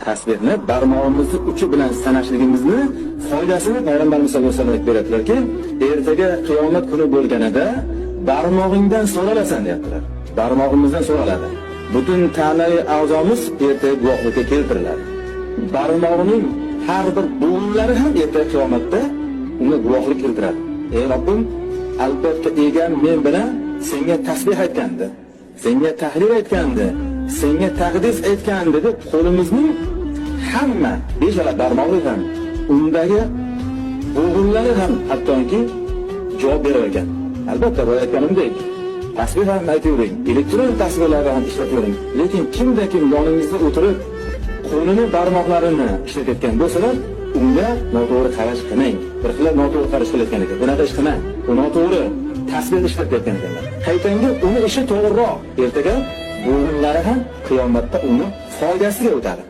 tasbihni barmog'imizni uchi bilan sanashligimizni foydasini Payg'ambarimiz sollallohu alayhi vasallam beradilarki, ertaga qiyomat kuni bo'lganida barmog'ingdan so'ralasan deyaptilar. Barmog'imizdan so'raladi. Butun tanaviy a'zomiz ertaga guvohlikka keltiriladi. Barmog'ining har bir bo'g'inlari ham ertaga qiyomatda uni guvohlik keltiradi. Ey Robbim, albatta egam men bilan senga tasbih aytgandi, senga tahlil aytgandi, senga taqdis aytgandi deb qo'limizning hamma bejala barmog'i ham, undagi bo'g'inlari ham hattoki javob berar ekan. Albatta bu aytganimdek tasbih ham aytavering, elektron tasbihlarni ham ishlatavering. Lekin kim yoningizda o'tirib qo'lini barmoqlarini ishlatayotgan bo'lsalar, unga noto'g'ri qarash qilmang. Bir xil noto'g'ri qarash qilayotgan ekan. Bunaqa ish qilmang. Bu noto'g'ri tasbih ishlatayotgan ekanlar. Qaytanga uni ishi to'g'riroq. Ertaga bo'g'inlari ham qiyomatda uni foydasiga o'tadi.